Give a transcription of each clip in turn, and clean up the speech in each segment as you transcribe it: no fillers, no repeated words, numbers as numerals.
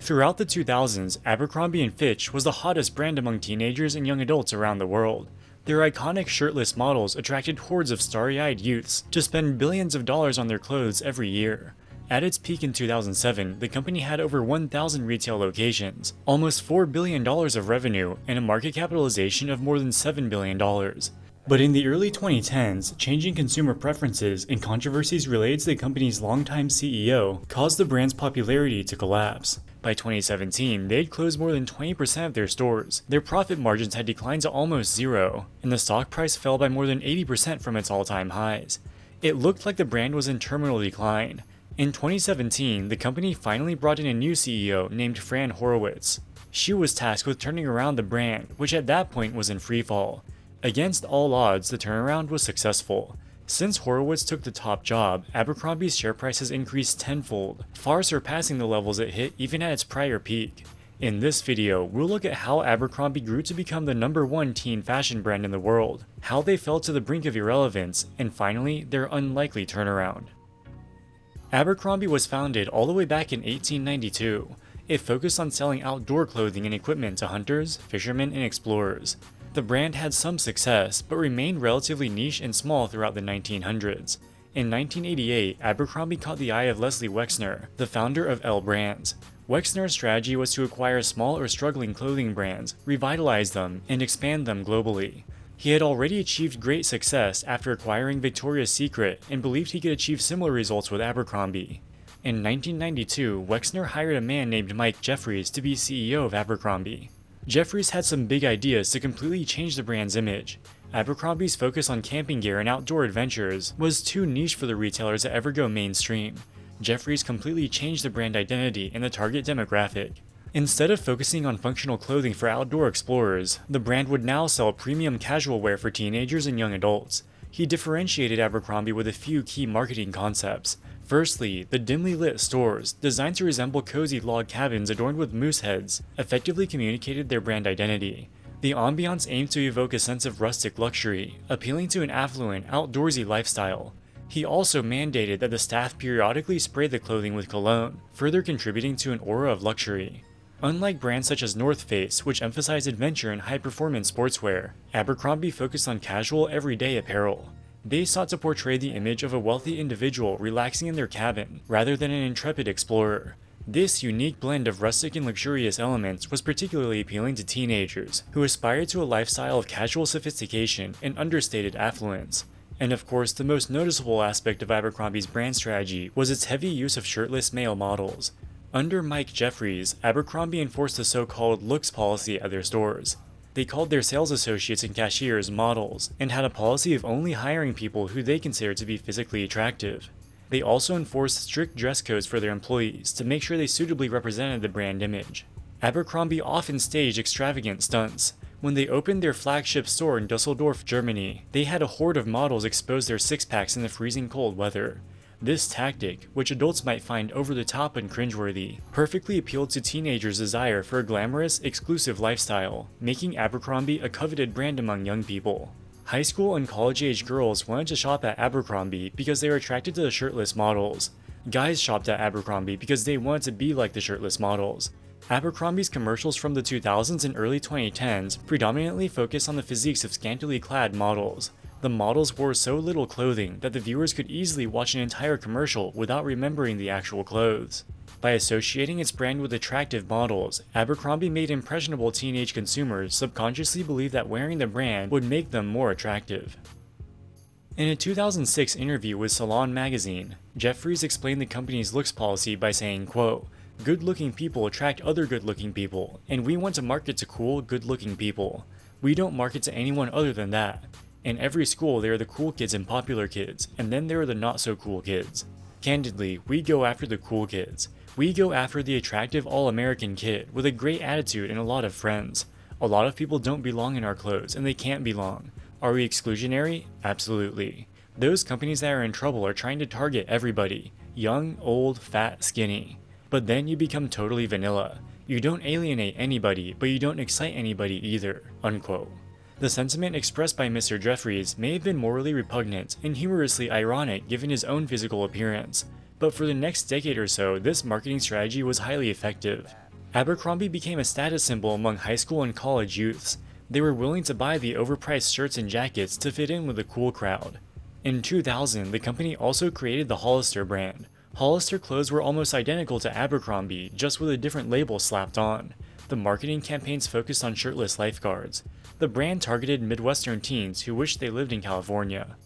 Throughout the 2000s, Abercrombie & Fitch was the hottest brand among teenagers and young adults around the world. Their iconic shirtless models attracted hordes of starry-eyed youths to spend billions of dollars on their clothes every year. At its peak in 2007, the company had over 1,000 retail locations, almost $4 billion of revenue, and a market capitalization of more than $7 billion. But in the early 2010s, changing consumer preferences and controversies related to the company's longtime CEO caused the brand's popularity to collapse. By 2017, they had closed more than 20% of their stores, their profit margins had declined to almost zero, and the stock price fell by more than 80% from its all-time highs. It looked like the brand was in terminal decline. In 2017, the company finally brought in a new CEO named Fran Horowitz. She was tasked with turning around the brand, which at that point was in freefall. Against all odds, the turnaround was successful. Since Horowitz took the top job, Abercrombie's share price has increased tenfold, far surpassing the levels it hit even at its prior peak. In this video, we'll look at how Abercrombie grew to become the #1 teen fashion brand in the world, how they fell to the brink of irrelevance, and finally, their unlikely turnaround. Abercrombie was founded all the way back in 1892. It focused on selling outdoor clothing and equipment to hunters, fishermen, and explorers. The brand had some success, but remained relatively niche and small throughout the 1900s. In 1988, Abercrombie caught the eye of Leslie Wexner, the founder of L Brands. Wexner's strategy was to acquire small or struggling clothing brands, revitalize them, and expand them globally. He had already achieved great success after acquiring Victoria's Secret and believed he could achieve similar results with Abercrombie. In 1992, Wexner hired a man named Mike Jeffries to be CEO of Abercrombie. Jeffries had some big ideas to completely change the brand's image. Abercrombie's focus on camping gear and outdoor adventures was too niche for the retailers to ever go mainstream. Jeffries completely changed the brand identity and the target demographic. Instead of focusing on functional clothing for outdoor explorers, the brand would now sell premium casual wear for teenagers and young adults. He differentiated Abercrombie with a few key marketing concepts. Firstly, the dimly lit stores, designed to resemble cozy log cabins adorned with moose heads, effectively communicated their brand identity. The ambiance aimed to evoke a sense of rustic luxury, appealing to an affluent, outdoorsy lifestyle. He also mandated that the staff periodically spray the clothing with cologne, further contributing to an aura of luxury. Unlike brands such as North Face, which emphasize adventure and high-performance sportswear, Abercrombie focused on casual, everyday apparel. They sought to portray the image of a wealthy individual relaxing in their cabin, rather than an intrepid explorer. This unique blend of rustic and luxurious elements was particularly appealing to teenagers, who aspired to a lifestyle of casual sophistication and understated affluence. And of course, the most noticeable aspect of Abercrombie's brand strategy was its heavy use of shirtless male models. Under Mike Jeffries, Abercrombie enforced the so-called looks policy at their stores. They called their sales associates and cashiers models, and had a policy of only hiring people who they considered to be physically attractive. They also enforced strict dress codes for their employees to make sure they suitably represented the brand image. Abercrombie often staged extravagant stunts. When they opened their flagship store in Dusseldorf, Germany, they had a horde of models expose their six-packs in the freezing cold weather. This tactic, which adults might find over-the-top and cringeworthy, perfectly appealed to teenagers' desire for a glamorous, exclusive lifestyle, making Abercrombie a coveted brand among young people. High school and college-age girls wanted to shop at Abercrombie because they were attracted to the shirtless models. Guys shopped at Abercrombie because they wanted to be like the shirtless models. Abercrombie's commercials from the 2000s and early 2010s predominantly focused on the physiques of scantily clad models. The models wore so little clothing that the viewers could easily watch an entire commercial without remembering the actual clothes. By associating its brand with attractive models, Abercrombie made impressionable teenage consumers subconsciously believe that wearing the brand would make them more attractive. In a 2006 interview with Salon magazine, Jeffries explained the company's looks policy by saying, quote, "Good-looking people attract other good-looking people, and we want to market to cool, good-looking people. We don't market to anyone other than that. In every school there are the cool kids and popular kids, and then there are the not-so-cool kids. Candidly, we go after the cool kids. We go after the attractive all-American kid with a great attitude and a lot of friends. A lot of people don't belong in our clothes, and they can't belong. Are we exclusionary? Absolutely. Those companies that are in trouble are trying to target everybody, young, old, fat, skinny. But then you become totally vanilla. You don't alienate anybody, but you don't excite anybody either." Unquote. The sentiment expressed by Mr. Jeffries may have been morally repugnant and humorously ironic given his own physical appearance, but for the next decade or so, this marketing strategy was highly effective. Abercrombie became a status symbol among high school and college youths. They were willing to buy the overpriced shirts and jackets to fit in with the cool crowd. In 2000, the company also created the Hollister brand. Hollister clothes were almost identical to Abercrombie, just with a different label slapped on. The marketing campaigns focused on shirtless lifeguards. The brand targeted Midwestern teens who wished they lived in California.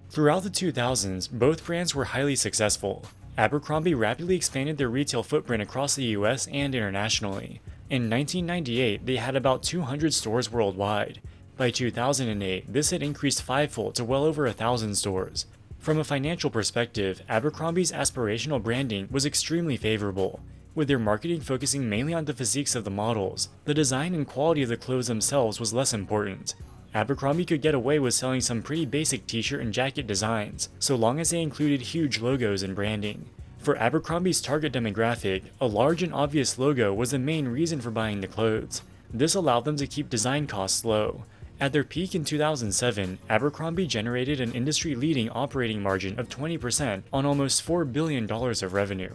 Throughout the 2000s, both brands were highly successful. Abercrombie rapidly expanded their retail footprint across the US and internationally. In 1998, they had about 200 stores worldwide. By 2008, this had increased fivefold to well over 1,000 stores. From a financial perspective, Abercrombie's aspirational branding was extremely favorable. With their marketing focusing mainly on the physiques of the models, the design and quality of the clothes themselves was less important. Abercrombie could get away with selling some pretty basic t-shirt and jacket designs, so long as they included huge logos and branding. For Abercrombie's target demographic, a large and obvious logo was the main reason for buying the clothes. This allowed them to keep design costs low. At their peak in 2007, Abercrombie generated an industry-leading operating margin of 20% on almost $4 billion of revenue.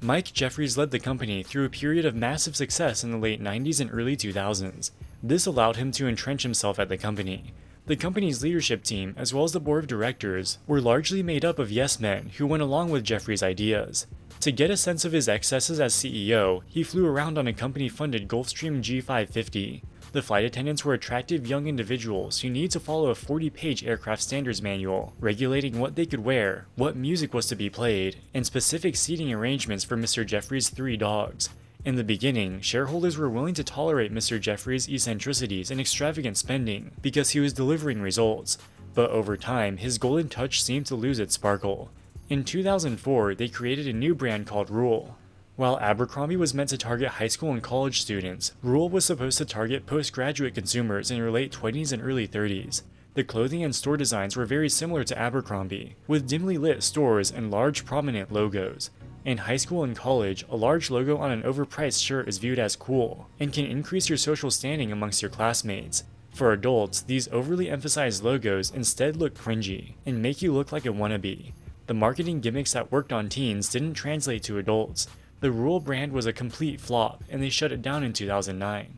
Mike Jeffries led the company through a period of massive success in the late 90s and early 2000s. This allowed him to entrench himself at the company. The company's leadership team, as well as the board of directors, were largely made up of yes-men who went along with Jeffries' ideas. To get a sense of his excesses as CEO, he flew around on a company-funded Gulfstream G550. The flight attendants were attractive young individuals who needed to follow a 40-page aircraft standards manual, regulating what they could wear, what music was to be played, and specific seating arrangements for Mr. Jeffries' 3 dogs. In the beginning, shareholders were willing to tolerate Mr. Jeffries' eccentricities and extravagant spending because he was delivering results, but over time, his golden touch seemed to lose its sparkle. In 2004, they created a new brand called Rule. While Abercrombie was meant to target high school and college students, Rule was supposed to target postgraduate consumers in their late 20s and early 30s. The clothing and store designs were very similar to Abercrombie, with dimly lit stores and large prominent logos. In high school and college, a large logo on an overpriced shirt is viewed as cool, and can increase your social standing amongst your classmates. For adults, these overly emphasized logos instead look cringy, and make you look like a wannabe. The marketing gimmicks that worked on teens didn't translate to adults. The Rule brand was a complete flop, and they shut it down in 2009.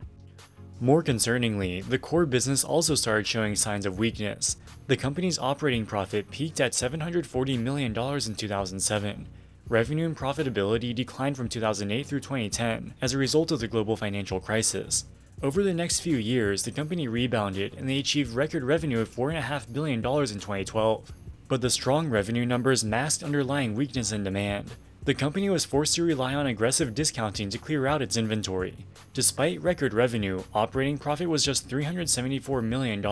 More concerningly, the core business also started showing signs of weakness. The company's operating profit peaked at $740 million in 2007. Revenue and profitability declined from 2008 through 2010 as a result of the global financial crisis. Over the next few years, the company rebounded and they achieved record revenue of $4.5 billion in 2012. But the strong revenue numbers masked underlying weakness in demand. The company was forced to rely on aggressive discounting to clear out its inventory. Despite record revenue, operating profit was just $374 million,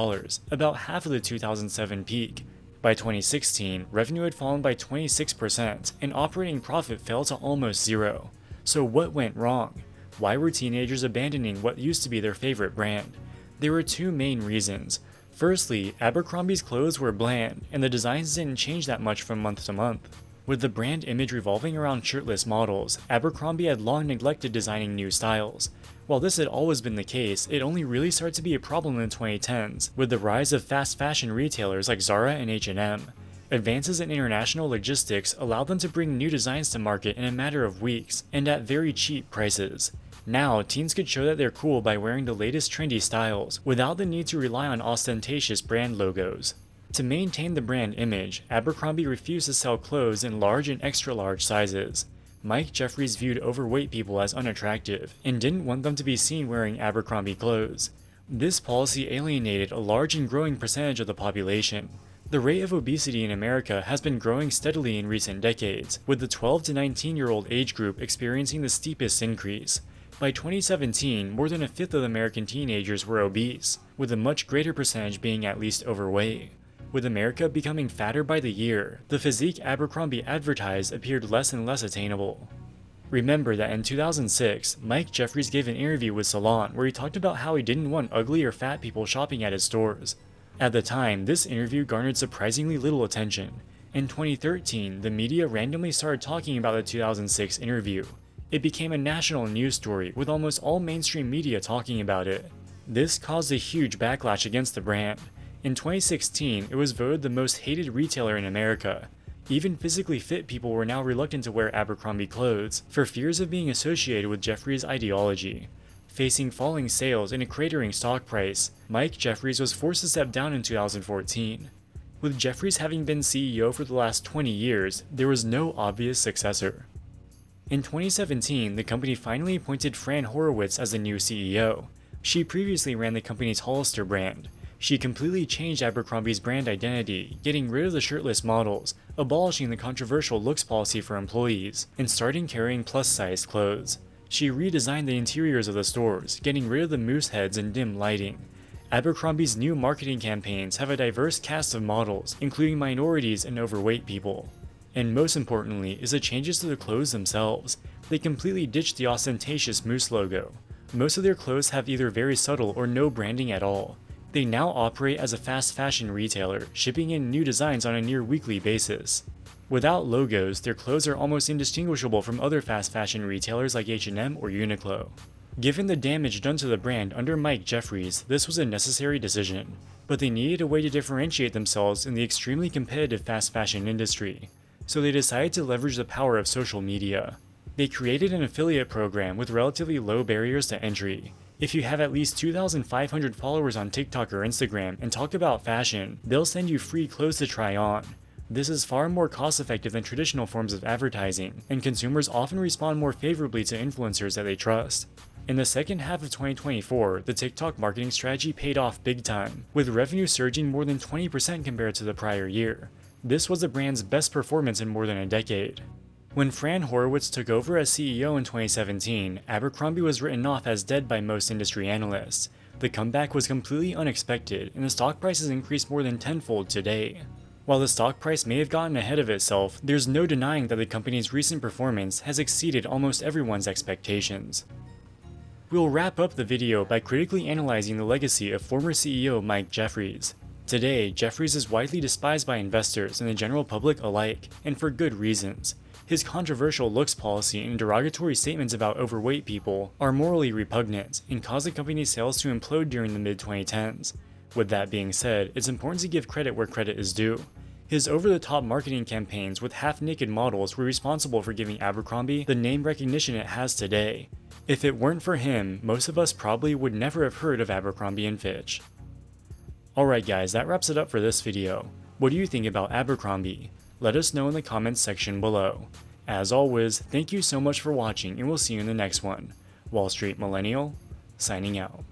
about half of the 2007 peak. By 2016, revenue had fallen by 26%, and operating profit fell to almost zero. So what went wrong? Why were teenagers abandoning what used to be their favorite brand? There were two main reasons. Firstly, Abercrombie's clothes were bland, and the designs didn't change that much from month to month. With the brand image revolving around shirtless models, Abercrombie had long neglected designing new styles. While this had always been the case, it only really started to be a problem in the 2010s, with the rise of fast fashion retailers like Zara and H&M. Advances in international logistics allowed them to bring new designs to market in a matter of weeks, and at very cheap prices. Now, teens could show that they're cool by wearing the latest trendy styles, without the need to rely on ostentatious brand logos. To maintain the brand image, Abercrombie refused to sell clothes in large and extra-large sizes. Mike Jeffries viewed overweight people as unattractive, and didn't want them to be seen wearing Abercrombie clothes. This policy alienated a large and growing percentage of the population. The rate of obesity in America has been growing steadily in recent decades, with the 12 to 19-year-old age group experiencing the steepest increase. By 2017, more than a fifth of American teenagers were obese, with a much greater percentage being at least overweight. With America becoming fatter by the year, the physique Abercrombie advertised appeared less and less attainable. Remember that in 2006, Mike Jeffries gave an interview with Salon where he talked about how he didn't want ugly or fat people shopping at his stores. At the time, this interview garnered surprisingly little attention. In 2013, the media randomly started talking about the 2006 interview. It became a national news story, with almost all mainstream media talking about it. This caused a huge backlash against the brand. In 2016, it was voted the most hated retailer in America. Even physically fit people were now reluctant to wear Abercrombie clothes for fears of being associated with Jeffries' ideology. Facing falling sales and a cratering stock price, Mike Jeffries was forced to step down in 2014. With Jeffries having been CEO for the last 20 years, there was no obvious successor. In 2017, the company finally appointed Fran Horowitz as the new CEO. She previously ran the company's Hollister brand. She completely changed Abercrombie's brand identity, getting rid of the shirtless models, abolishing the controversial looks policy for employees, and starting carrying plus-sized clothes. She redesigned the interiors of the stores, getting rid of the moose heads and dim lighting. Abercrombie's new marketing campaigns have a diverse cast of models, including minorities and overweight people. And most importantly is the changes to the clothes themselves. They completely ditched the ostentatious moose logo. Most of their clothes have either very subtle or no branding at all. They now operate as a fast fashion retailer, shipping in new designs on a near weekly basis. Without logos, their clothes are almost indistinguishable from other fast fashion retailers like H&M or Uniqlo. Given the damage done to the brand under Mike Jeffries, this was a necessary decision, but they needed a way to differentiate themselves in the extremely competitive fast fashion industry, so they decided to leverage the power of social media. They created an affiliate program with relatively low barriers to entry. If you have at least 2,500 followers on TikTok or Instagram and talk about fashion, they'll send you free clothes to try on. This is far more cost-effective than traditional forms of advertising, and consumers often respond more favorably to influencers that they trust. In the second half of 2024, the TikTok marketing strategy paid off big time, with revenue surging more than 20% compared to the prior year. This was the brand's best performance in more than a decade. When Fran Horowitz took over as CEO in 2017, Abercrombie was written off as dead by most industry analysts. The comeback was completely unexpected, and the stock price has increased more than tenfold today. While the stock price may have gotten ahead of itself, there's no denying that the company's recent performance has exceeded almost everyone's expectations. We'll wrap up the video by critically analyzing the legacy of former CEO Mike Jeffries. Today, Jeffries is widely despised by investors and the general public alike, and for good reasons. His controversial looks policy and derogatory statements about overweight people are morally repugnant and caused the company's sales to implode during the mid-2010s. With that being said, it's important to give credit where credit is due. His over-the-top marketing campaigns with half-naked models were responsible for giving Abercrombie the name recognition it has today. If it weren't for him, most of us probably would never have heard of Abercrombie & Fitch. Alright guys, that wraps it up for this video. What do you think about Abercrombie? Let us know in the comments section below. As always, thank you so much for watching and we'll see you in the next one. Wall Street Millennial, signing out.